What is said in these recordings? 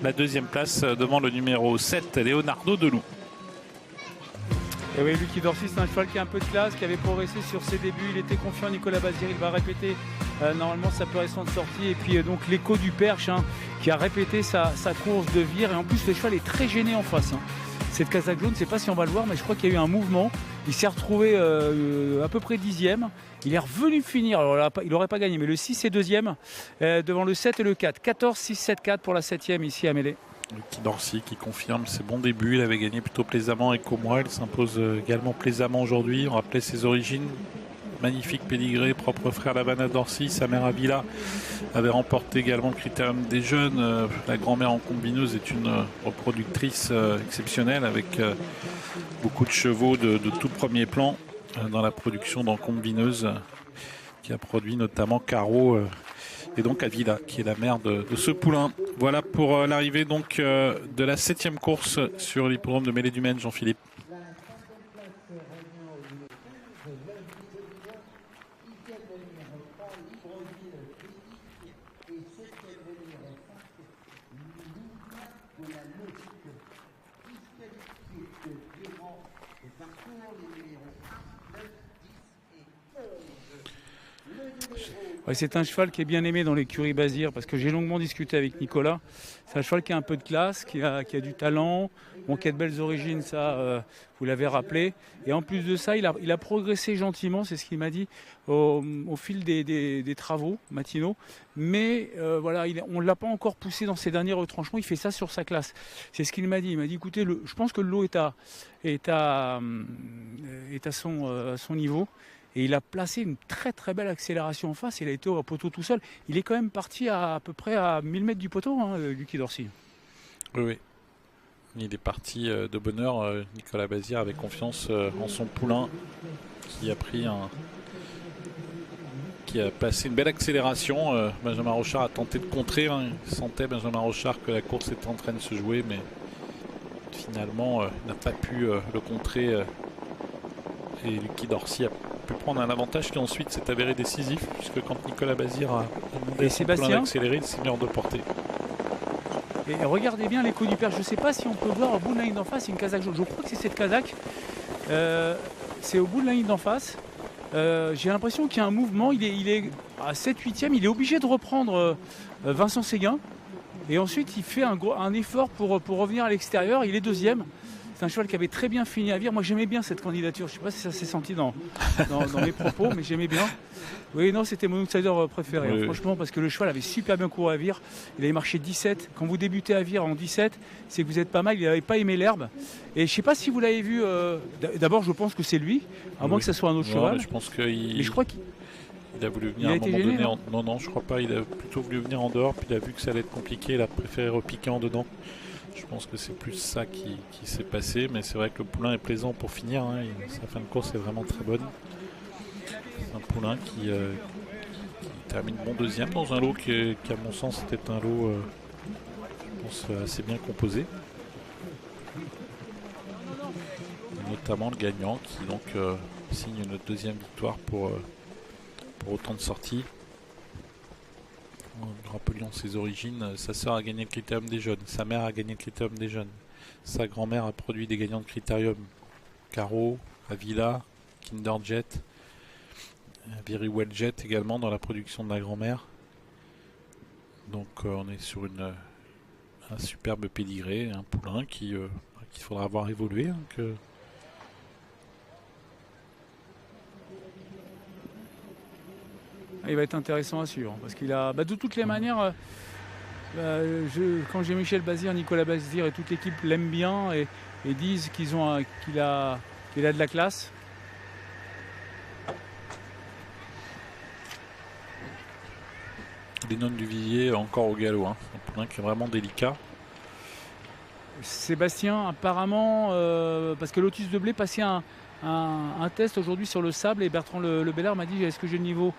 la deuxième place devant le numéro 7, Leonardo Delou. Et oui, Lucky Dorcy, c'est un cheval qui a un peu de classe, qui avait progressé sur ses débuts. Il était confiant, Nicolas Bazir, il va répéter normalement sa plus récente sortie. Et puis donc l'écho du Perche qui a répété sa course de vire. Et en plus, le cheval est très gêné en face. Cette casaque jaune, je ne sais pas si on va le voir, mais je crois qu'il y a eu un mouvement. Il s'est retrouvé à peu près 10e. Il est revenu finir. Alors, il n'aurait pas gagné, mais le 6 est 2e devant le 7 et le 4. 14, 6, 7, 4 pour la 7e ici à Mêlée. Lucky Dorcy qui confirme ses bons débuts. Il avait gagné plutôt plaisamment avec Comroy. Il s'impose également plaisamment aujourd'hui. On rappelait ses origines. Magnifique pédigré, propre frère d'Havana Dorcy. Sa mère Avila avait remporté également le Critérium des jeunes. La grand-mère en combineuse est une reproductrice exceptionnelle avec beaucoup de chevaux de tout premier plan dans la production dans combineuse qui a produit notamment Caro et donc Avila qui est la mère de ce poulain. Voilà pour l'arrivée donc de la 7e course sur l'hippodrome de Mêlée-du-Maine, Jean-Philippe. Ouais, c'est un cheval qui est bien aimé dans l'écurie Bazir parce que j'ai longuement discuté avec Nicolas. C'est un cheval qui a un peu de classe, qui a du talent, qui a de belles origines, ça vous l'avez rappelé. Et en plus de ça, il a progressé gentiment, c'est ce qu'il m'a dit, au fil des travaux matinaux. Mais voilà, on ne l'a pas encore poussé dans ses derniers retranchements, il fait ça sur sa classe. C'est ce qu'il m'a dit. Il m'a dit, écoutez, je pense que le lot est à son niveau. Et il a placé une très très belle accélération en face. Il a été au poteau tout seul. Il est quand même parti à peu près à 1000 mètres du poteau, Lucky Dorcy. Oui. Il est parti de bonne heure. Nicolas Bazir avait confiance en son poulain qui a passé une belle accélération. Benjamin Rochard a tenté de contrer. Il sentait, Benjamin Rochard, que la course était en train de se jouer, mais finalement, il n'a pas pu le contrer. Et Lucky Dorcy a pu prendre un avantage qui ensuite s'est avéré décisif, puisque quand Nicolas Bazir a demandé à son poulain d'accélérer, il s'est mis hors de portée. Et regardez bien l'écho du Perche. Je ne sais pas si on peut voir au bout de la ligne d'en face, c'est une casaque jaune. Je crois que c'est cette casaque. C'est au bout de la ligne d'en face. J'ai l'impression qu'il y a un mouvement. Il est à 7-8e. Il est obligé de reprendre Vincent Séguin. Et ensuite, il fait un effort pour revenir à l'extérieur. Il est 2e. C'est un cheval qui avait très bien fini à vire. Moi, j'aimais bien cette candidature. Je ne sais pas si ça s'est senti dans mes propos, mais j'aimais bien. Oui, non, c'était mon outsider préféré, oui. franchement, parce que le cheval avait super bien couru à vire. Il avait marché 17. Quand vous débutez à vire en 17, c'est que vous êtes pas mal. Il n'avait pas aimé l'herbe. Et je ne sais pas si vous l'avez vu. D'abord, je pense que c'est lui, à moins que ce soit un autre cheval. Je pense qu'il... Mais je crois qu'il a voulu venir à un moment donné. Non, je crois pas. Il a plutôt voulu venir en dehors, puis il a vu que ça allait être compliqué. Il a préféré repiquer en dedans. Je pense que c'est plus ça qui s'est passé, mais c'est vrai que le poulain est plaisant pour finir. Sa fin de course est vraiment très bonne. C'est un poulain qui termine bon deuxième dans un lot qui à mon sens était un lot je pense, assez bien composé. Et notamment le gagnant qui donc signe une deuxième victoire pour autant de sorties. Rappelions ses origines, sa sœur a gagné le Critérium des jeunes, sa mère a gagné le Critérium des jeunes, sa grand-mère a produit des gagnants de Critérium, Caro, Avila, Kinderjet, Very Well Jet également dans la production de la grand-mère. Donc on est sur un superbe pédigré, un poulain qu'il faudra voir évoluer. Il va être intéressant à suivre parce qu'il a, de toutes les manières, quand j'ai Michel Bazir, Nicolas Bazir et toute l'équipe l'aiment bien et disent qu'il a de la classe. Lennon du Villiers encore au galop, un poulain qui est vraiment délicat. Sébastien apparemment, parce que Lotus de Blé passait un test aujourd'hui sur le sable et Bertrand Le Belair m'a dit est-ce que j'ai le niveau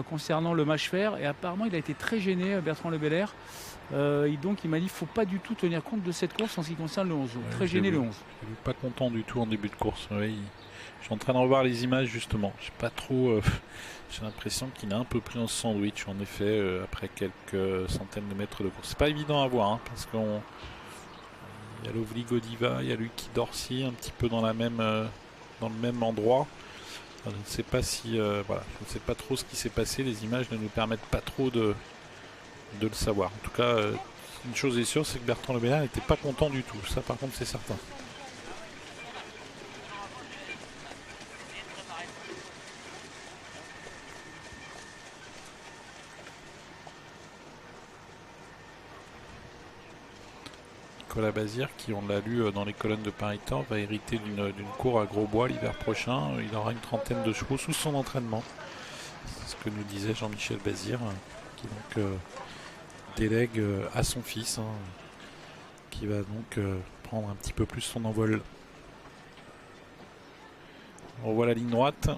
concernant le match fer, et apparemment il a été très gêné, Bertrand Le Belair, et donc il m'a dit qu'il ne faut pas du tout tenir compte de cette course en ce qui concerne le 11, très gêné le 11. Il n'est pas content du tout en début de course, oui. Je suis en train de revoir les images justement. J'ai pas trop. J'ai l'impression qu'il a un peu pris en sandwich en effet après quelques centaines de mètres de course. C'est pas évident à voir parce qu'on. Il y a l'Ovli Godiva, il y a Lucky Dorsey un petit peu dans le même endroit. Je ne sais pas si voilà, je ne sais pas trop ce qui s'est passé. Les images ne nous permettent pas trop de le savoir. En tout cas, une chose est sûre, c'est que Bertrand Lebellin n'était pas content du tout. Ça, par contre, c'est certain. Nicolas Bazir, qui on l'a lu dans les colonnes de Paris-Temps, va hériter d'une cour à Grosbois l'hiver prochain. Il aura une trentaine de chevaux sous son entraînement. C'est ce que nous disait Jean-Michel Bazir, qui donc délègue à son fils, qui va donc prendre un petit peu plus son envol. On revoit la ligne droite.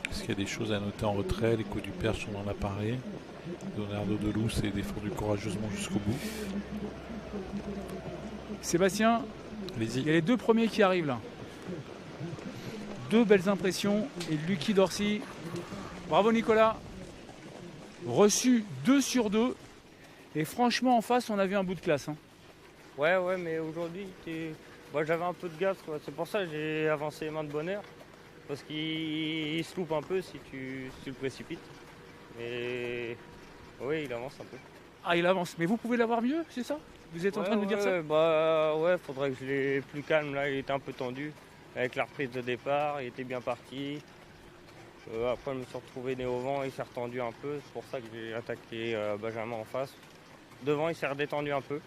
Est-ce qu'il y a des choses à noter en retrait? Les coups du perche, on en a parlé. Leonardo de Luz s'est défendu courageusement jusqu'au bout. Sébastien, allez-y. Il y a les deux premiers qui arrivent là. Deux belles impressions. Et Lucky Dorsey. Bravo Nicolas. Reçu 2 sur 2. Et franchement en face on a vu un bout de classe. Ouais, mais aujourd'hui moi j'avais un peu de gaz, quoi. C'est pour ça que j'ai avancé les mains de bonne heure. Parce qu'il se loupe un peu si tu le précipites. Mais oui, il avance un peu. Ah, il avance. Mais vous pouvez l'avoir mieux, c'est ça? Vous êtes en train de nous dire ça? Bah ouais, faudrait que je l'ai plus calme là. Il était un peu tendu. Avec la reprise de départ, il était bien parti. Après, je me suis retrouvé nez au vent, il s'est retendu un peu. C'est pour ça que j'ai attaqué Benjamin en face. Devant, il s'est redétendu un peu.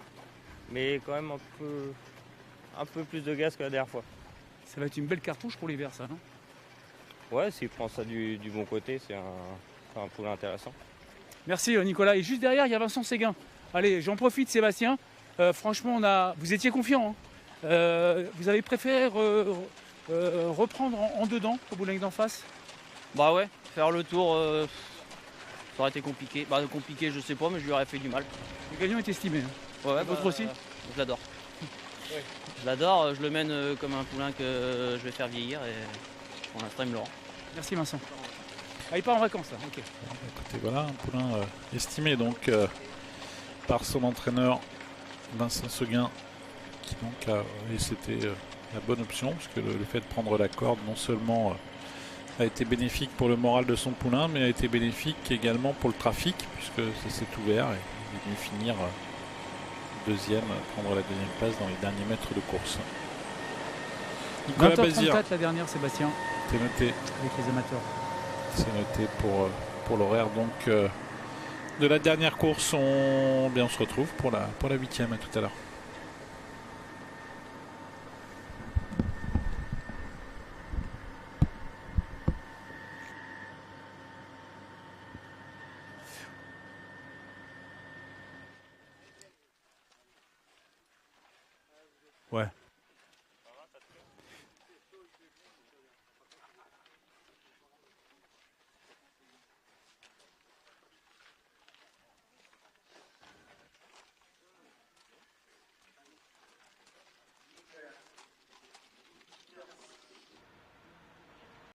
Mais quand même un peu plus de gaz que la dernière fois. Ça va être une belle cartouche pour l'hiver, ça, non? Ouais, s'il prend ça du bon côté, c'est un poulain intéressant. Merci Nicolas. Et juste derrière, il y a Vincent Séguin. Allez, j'en profite Sébastien. Franchement, vous étiez confiant. Vous avez préféré reprendre en dedans au bouling d'en face? Bah ouais, faire le tour, ça aurait été compliqué. Bah compliqué, je sais pas, mais je lui aurais fait du mal. Le gagnant est estimé. Ouais, Votre aussi? Je l'adore. Ouais. Je l'adore, je le mène comme un poulain que je vais faire vieillir et pour l'instant il me le rend. Merci Vincent. Ah, il part en vacances là, ok. Écoutez, voilà un poulain estimé donc par son entraîneur Vincent Séguin, qui donc et c'était la bonne option, parce que le fait de prendre la corde non seulement a été bénéfique pour le moral de son poulain, mais a été bénéfique également pour le trafic, puisque ça s'est ouvert et il est venu finir deuxième, prendre la deuxième place dans les derniers mètres de course. Nicolas 20h34 Bazir, la dernière Sébastien, c'est noté. avec les amateurs. C'est noté pour l'horaire donc de la dernière course. On se retrouve pour la 8e. À tout à l'heure. Ouais.